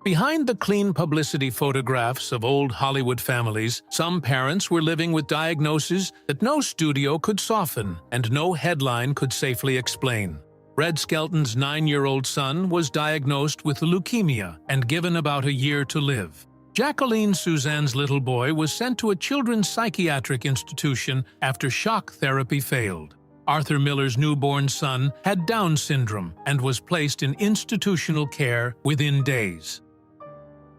Behind the clean publicity photographs of old Hollywood families, some parents were living with diagnoses that no studio could soften and no headline could safely explain. Red Skelton's 9-year-old son was diagnosed with leukemia and given about a year to live. Jacqueline Suzanne's little boy was sent to a children's psychiatric institution after shock therapy failed. Arthur Miller's newborn son had Down syndrome and was placed in institutional care within days.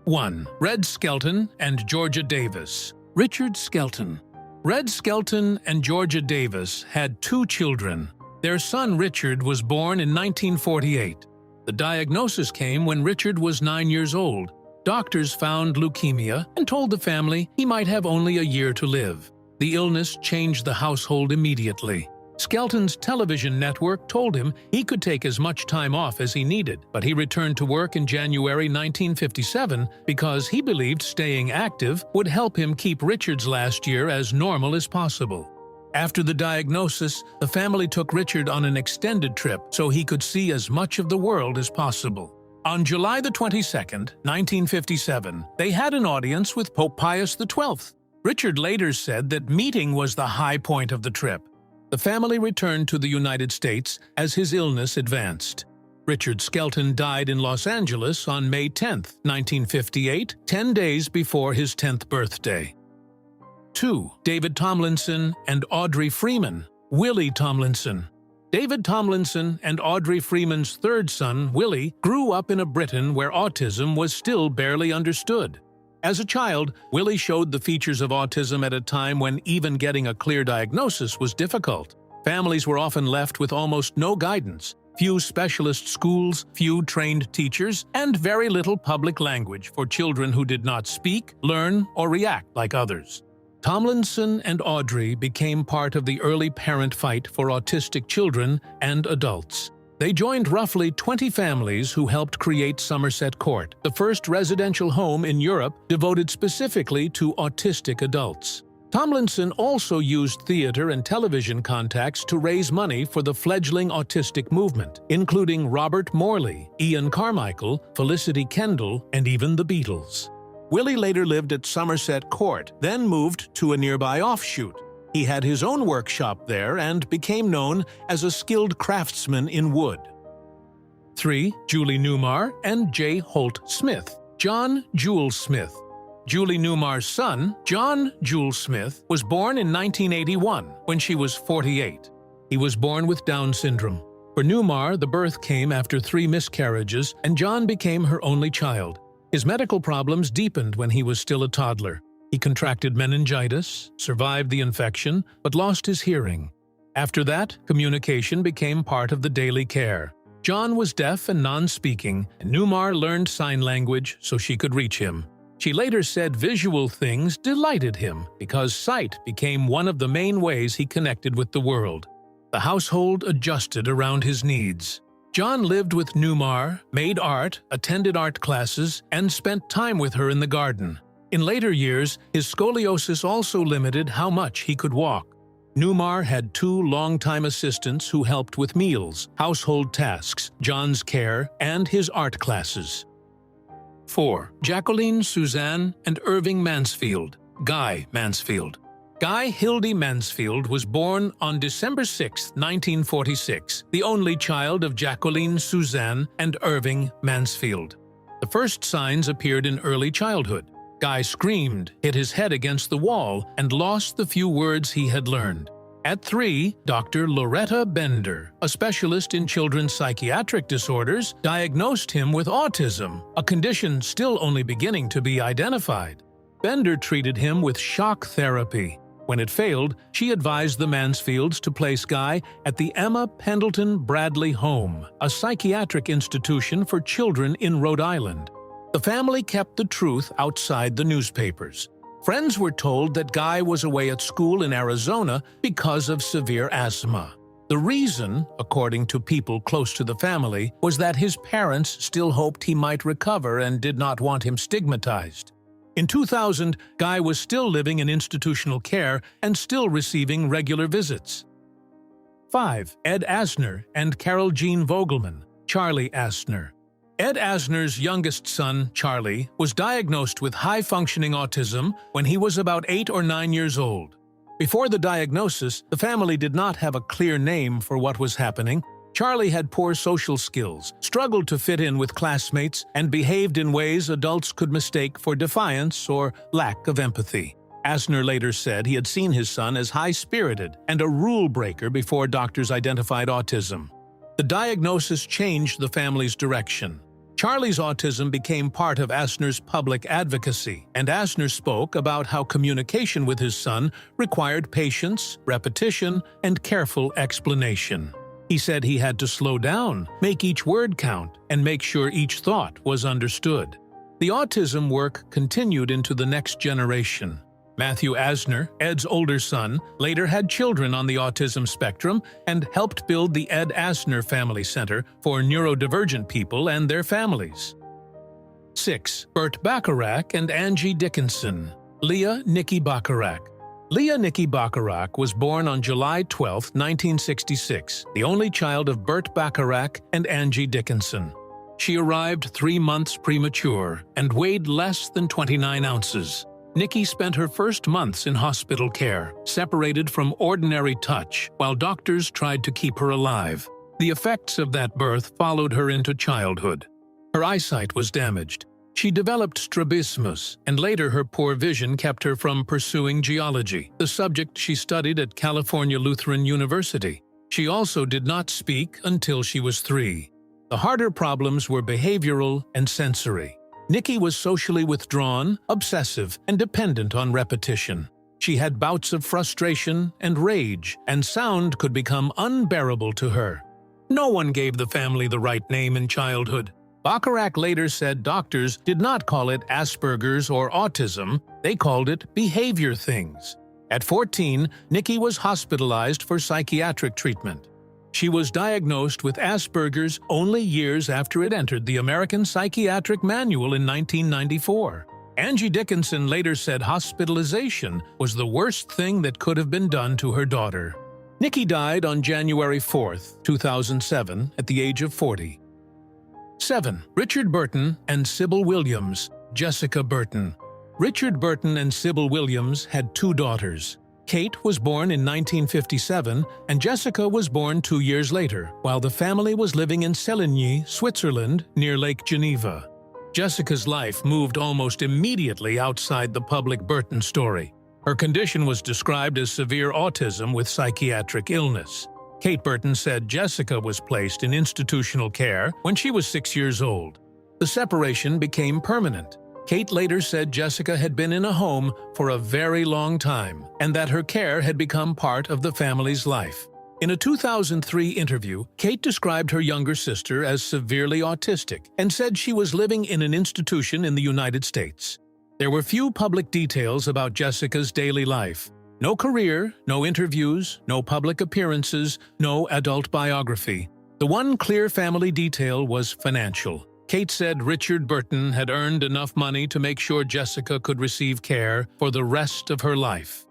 1. Red Skelton and Georgia Davis. Richard Skelton. Red Skelton and Georgia Davis had 2 children. Their son Richard was born in 1948. The diagnosis came when Richard was 9 years old. Doctors found leukemia and told the family he might have only a year to live. The illness changed the household immediately. Skelton's television network told him he could take as much time off as he needed, but he returned to work in January 1957 because he believed staying active would help him keep Richard's last year as normal as possible. After the diagnosis, the family took Richard on an extended trip so he could see as much of the world as possible. On July the 22nd, 1957, they had an audience with Pope Pius XII. Richard later said that meeting was the high point of the trip. The family returned to the United States as his illness advanced. Richard Skelton died in Los Angeles on May 10, 1958, 10 days before his 10th birthday. 2. David Tomlinson and Audrey Freeman. Willie Tomlinson. David Tomlinson and Audrey Freeman's third son, Willie, grew up in a Britain where autism was still barely understood. As a child, Willie showed the features of autism at a time when even getting a clear diagnosis was difficult. Families were often left with almost no guidance, few specialist schools, few trained teachers, and very little public language for children who did not speak, learn, or react like others. Tomlinson and Audrey became part of the early parent fight for autistic children and adults. They joined roughly 20 families who helped create Somerset Court, the first residential home in Europe devoted specifically to autistic adults. Tomlinson also used theater and television contacts to raise money for the fledgling autistic movement, including Robert Morley, Ian Carmichael, Felicity Kendall, and even the Beatles. Willie later lived at Somerset Court, then moved to a nearby offshoot. He had his own workshop there and became known as a skilled craftsman in wood. 3. Julie Newmar and J. Holt Smith. John Jewel Smith. Julie Newmar's son, John Jewel Smith, was born in 1981 when she was 48. He was born with Down syndrome. For Newmar, the birth came after 3 miscarriages, and John became her only child. His medical problems deepened when he was still a toddler. He contracted meningitis, survived the infection, but lost his hearing. After that, communication became part of the daily care. John was deaf and non-speaking, and Newmar learned sign language so she could reach him. She later said visual things delighted him because sight became one of the main ways he connected with the world. The household adjusted around his needs. John lived with Newmar, made art, attended art classes, and spent time with her in the garden. In later years, his scoliosis also limited how much he could walk. Newmar had 2 longtime assistants who helped with meals, household tasks, John's care, and his art classes. 4. Jacqueline Suzanne and Irving Mansfield. Guy Mansfield. Guy Hildy Mansfield was born on December 6, 1946, the only child of Jacqueline Suzanne and Irving Mansfield. The first signs appeared in early childhood. Guy screamed, hit his head against the wall, and lost the few words he had learned. At 3, Dr. Loretta Bender, a specialist in children's psychiatric disorders, diagnosed him with autism, a condition still only beginning to be identified. Bender treated him with shock therapy. When it failed, she advised the Mansfields to place Guy at the Emma Pendleton Bradley Home, a psychiatric institution for children in Rhode Island. The family kept the truth outside the newspapers. Friends were told that Guy was away at school in Arizona because of severe asthma. The reason, according to people close to the family, was that his parents still hoped he might recover and did not want him stigmatized. In 2000, Guy was still living in institutional care and still receiving regular visits. 5. Ed Asner and Carol Jean Vogelman. Charlie Asner. Ed Asner's youngest son, Charlie, was diagnosed with high-functioning autism when he was about 8 or 9 years old. Before the diagnosis, the family did not have a clear name for what was happening. Charlie had poor social skills, struggled to fit in with classmates, and behaved in ways adults could mistake for defiance or lack of empathy. Asner later said he had seen his son as high-spirited and a rule-breaker before doctors identified autism. The diagnosis changed the family's direction. Charlie's autism became part of Asner's public advocacy, and Asner spoke about how communication with his son required patience, repetition, and careful explanation. He said he had to slow down, make each word count, and make sure each thought was understood. The autism work continued into the next generation. Matthew Asner, Ed's older son, later had children on the autism spectrum and helped build the Ed Asner Family Center for neurodivergent people and their families. 6. Burt Bacharach and Angie Dickinson. Leah Nikki Bacharach. Leah Nikki Bacharach was born on July 12, 1966, the only child of Burt Bacharach and Angie Dickinson. She arrived 3 months premature and weighed less than 29 ounces. Nikki spent her first months in hospital care, separated from ordinary touch, while doctors tried to keep her alive. The effects of that birth followed her into childhood. Her eyesight was damaged. She developed strabismus, and later her poor vision kept her from pursuing geology, the subject she studied at California Lutheran University. She also did not speak until she was 3. The harder problems were behavioral and sensory. Nikki was socially withdrawn, obsessive, and dependent on repetition. She had bouts of frustration and rage, and sound could become unbearable to her. No one gave the family the right name in childhood. Bacharach later said doctors did not call it Asperger's or autism, they called it behavior things. At 14, Nikki was hospitalized for psychiatric treatment. She was diagnosed with Asperger's only years after it entered the American Psychiatric Manual in 1994. Angie Dickinson later said hospitalization was the worst thing that could have been done to her daughter. Nikki died on January 4, 2007, at the age of 40. 7. Richard Burton and Sybil Williams. Jessica Burton. Richard Burton and Sybil Williams had 2 daughters. Kate was born in 1957, and Jessica was born 2 years later, while the family was living in Séligny, Switzerland, near Lake Geneva. Jessica's life moved almost immediately outside the public Burton story. Her condition was described as severe autism with psychiatric illness. Kate Burton said Jessica was placed in institutional care when she was 6 years old. The separation became permanent. Kate later said Jessica had been in a home for a very long time and that her care had become part of the family's life. In a 2003 interview, Kate described her younger sister as severely autistic and said she was living in an institution in the United States. There were few public details about Jessica's daily life. No career, no interviews, no public appearances, no adult biography. The one clear family detail was financial. Kate said Richard Burton had earned enough money to make sure Jessica could receive care for the rest of her life.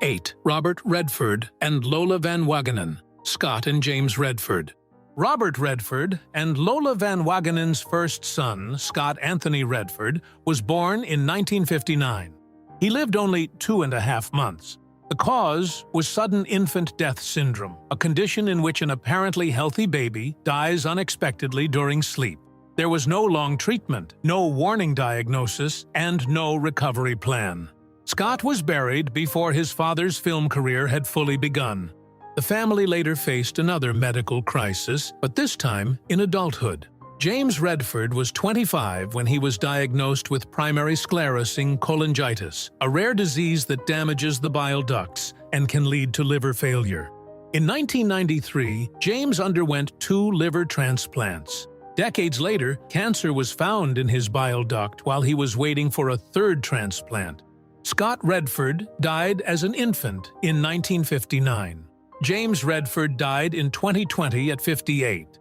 8. Robert Redford and Lola Van Wagenen. Scott and James Redford. Robert Redford and Lola Van Wagenen's first son, Scott Anthony Redford, was born in 1959. He lived only 2.5 months. The cause was sudden infant death syndrome, a condition in which an apparently healthy baby dies unexpectedly during sleep. There was no long treatment, no warning diagnosis, and no recovery plan. Scott was buried before his father's film career had fully begun. The family later faced another medical crisis, but this time in adulthood. James Redford was 25 when he was diagnosed with primary sclerosing cholangitis, a rare disease that damages the bile ducts and can lead to liver failure. In 1993, James underwent 2 liver transplants. Decades later, cancer was found in his bile duct while he was waiting for a 3rd transplant. Scott Redford died as an infant in 1959. James Redford died in 2020 at 58.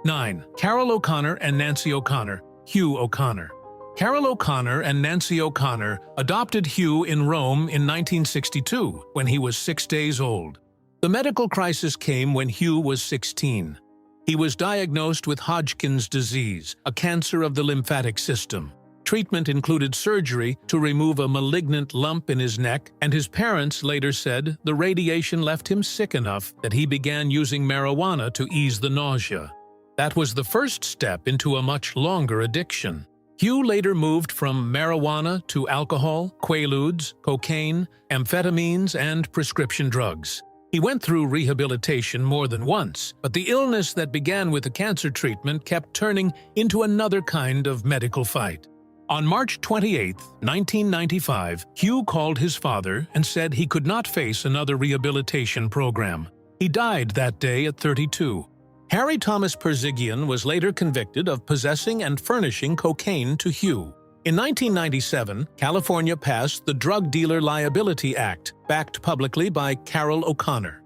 9. Carol O'Connor and Nancy O'Connor. Hugh O'Connor. Carol O'Connor and Nancy O'Connor adopted Hugh in Rome in 1962 when he was 6 days old. The medical crisis came when Hugh was 16. He was diagnosed with Hodgkin's disease, a cancer of the lymphatic system. Treatment included surgery to remove a malignant lump in his neck, and his parents later said the radiation left him sick enough that he began using marijuana to ease the nausea. That was the first step into a much longer addiction. Hugh later moved from marijuana to alcohol, quaaludes, cocaine, amphetamines, and prescription drugs. He went through rehabilitation more than once, but the illness that began with the cancer treatment kept turning into another kind of medical fight. On March 28, 1995, Hugh called his father and said he could not face another rehabilitation program. He died that day at 32. Harry Thomas Perzigian was later convicted of possessing and furnishing cocaine to Hugh. In 1997, California passed the Drug Dealer Liability Act, backed publicly by Carol O'Connor.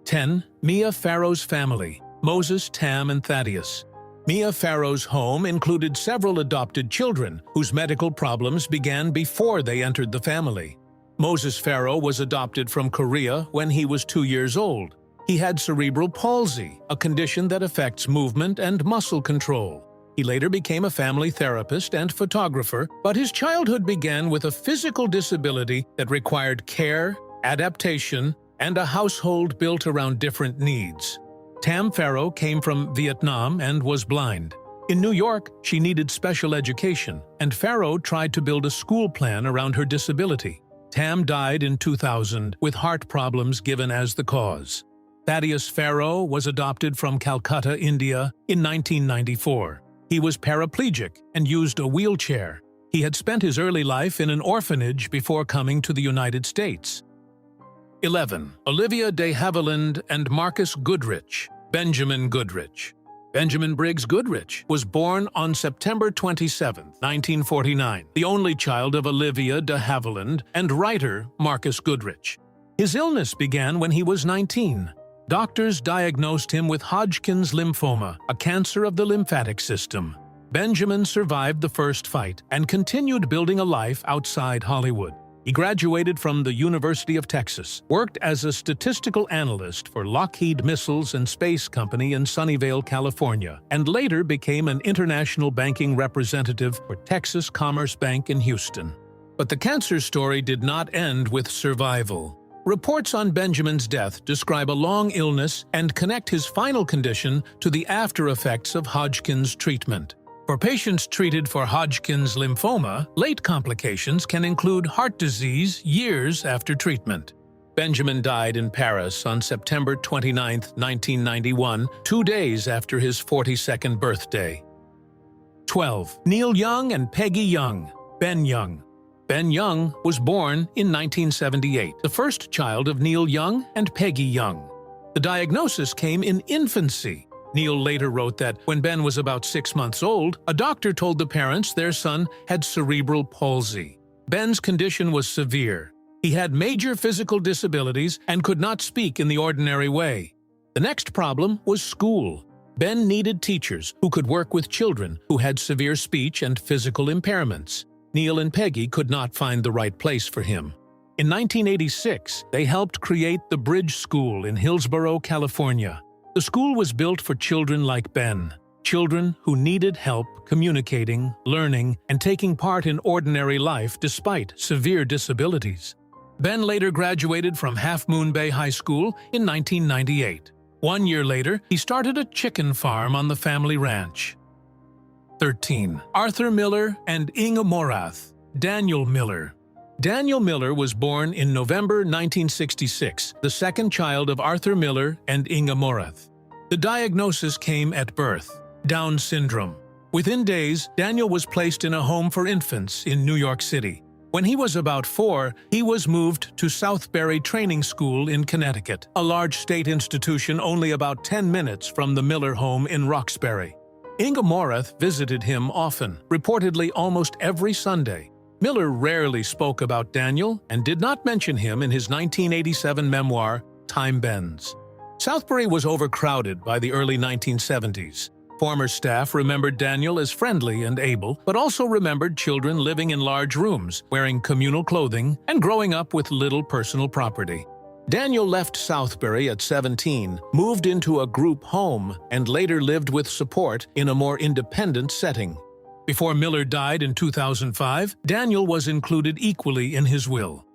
10. Mia Farrow's family, Moses, Tam, and Thaddeus. Mia Farrow's home included several adopted children whose medical problems began before they entered the family. Moses Farrow was adopted from Korea when he was 2 years old. He had cerebral palsy, a condition that affects movement and muscle control. He later became a family therapist and photographer, but his childhood began with a physical disability that required care, adaptation, and a household built around different needs. Tam Farrow came from Vietnam and was blind. In New York, she needed special education, and Farrow tried to build a school plan around her disability. Tam died in 2000 with heart problems given as the cause. Thaddeus Farrow was adopted from Calcutta, India, in 1994. He was paraplegic and used a wheelchair. He had spent his early life in an orphanage before coming to the United States. 11. Olivia de Havilland and Marcus Goodrich. Benjamin Goodrich. Benjamin Briggs Goodrich was born on September 27, 1949, the only child of Olivia de Havilland and writer Marcus Goodrich. His illness began when he was 19. Doctors diagnosed him with Hodgkin's lymphoma, a cancer of the lymphatic system. Benjamin survived the first fight and continued building a life outside Hollywood. He graduated from the University of Texas, worked as a statistical analyst for Lockheed Missiles and Space Company in Sunnyvale, California, and later became an international banking representative for Texas Commerce Bank in Houston. But the cancer story did not end with survival. Reports on Benjamin's death describe a long illness and connect his final condition to the after-effects of Hodgkin's treatment. For patients treated for Hodgkin's lymphoma, late complications can include heart disease years after treatment. Benjamin died in Paris on September 29, 1991, 2 days after his 42nd birthday. 12. Neil Young and Peggy Young. Ben Young. Ben Young was born in 1978, the first child of Neil Young and Peggy Young. The diagnosis came in infancy. Neil later wrote that when Ben was about 6 months old, a doctor told the parents their son had cerebral palsy. Ben's condition was severe. He had major physical disabilities and could not speak in the ordinary way. The next problem was school. Ben needed teachers who could work with children who had severe speech and physical impairments. Neil and Peggy could not find the right place for him. In 1986, they helped create the Bridge School in Hillsborough, California. The school was built for children like Ben, children who needed help communicating, learning, and taking part in ordinary life despite severe disabilities. Ben later graduated from Half Moon Bay High School in 1998. 1 year later, he started a chicken farm on the family ranch. 13. Arthur Miller and Inga Morath. Daniel Miller. Daniel Miller was born in November 1966, the second child of Arthur Miller and Inga Morath. The diagnosis came at birth: Down syndrome. Within days, Daniel was placed in a home for infants in New York City. When he was about 4, he was moved to Southbury Training School in Connecticut, a large state institution only about 10 minutes from the Miller home in Roxbury. Inga Morath visited him often, reportedly almost every Sunday. Miller rarely spoke about Daniel and did not mention him in his 1987 memoir, Time Bends. Southbury was overcrowded by the early 1970s. Former staff remembered Daniel as friendly and able, but also remembered children living in large rooms, wearing communal clothing, and growing up with little personal property. Daniel left Southbury at 17, moved into a group home, and later lived with support in a more independent setting. Before Miller died in 2005, Daniel was included equally in his will.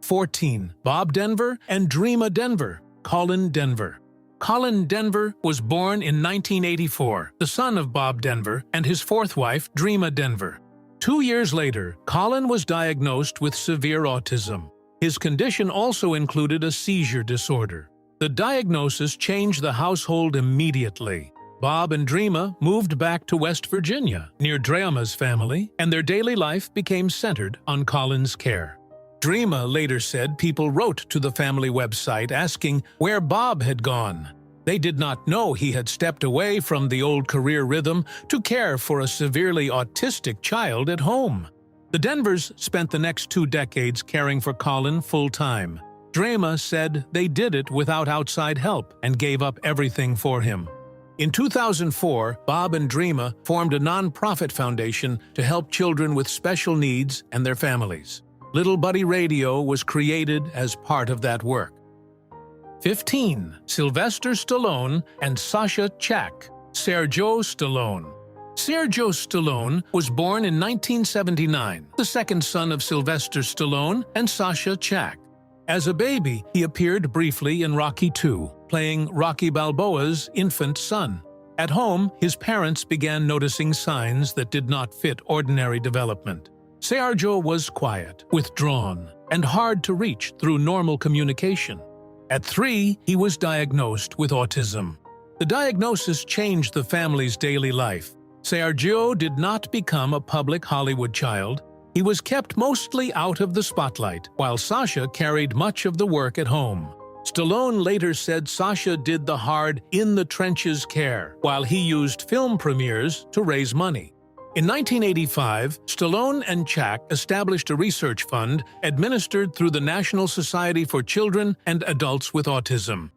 14. Bob Denver and Dreama Denver, Colin Denver. Colin Denver was born in 1984, the son of Bob Denver and his fourth wife, Dreama Denver. 2 years later, Colin was diagnosed with severe autism. His condition also included a seizure disorder. The diagnosis changed the household immediately. Bob and Dreama moved back to West Virginia, near Dreama's family, and their daily life became centered on Colin's care. Dreama later said people wrote to the family website asking where Bob had gone. They did not know he had stepped away from the old career rhythm to care for a severely autistic child at home. The Denvers spent the next 2 decades caring for Colin full-time. Dreama said they did it without outside help and gave up everything for him. In 2004, Bob and Dreama formed a non-profit foundation to help children with special needs and their families. Little Buddy Radio was created as part of that work. 15. Sylvester Stallone and Sasha Chak, Sergio Stallone. Sergio Stallone was born in 1979, the second son of Sylvester Stallone and Sasha Chak. As a baby, he appeared briefly in Rocky II, playing Rocky Balboa's infant son. At home, his parents began noticing signs that did not fit ordinary development. Sergio was quiet, withdrawn, and hard to reach through normal communication. At 3, he was diagnosed with autism. The diagnosis changed the family's daily life. Sergio did not become a public Hollywood child. He was kept mostly out of the spotlight, while Sasha carried much of the work at home. Stallone later said Sasha did the hard, in-the-trenches care, while he used film premieres to raise money. In 1985, Stallone and Chak established a research fund administered through the National Society for Children and Adults with Autism.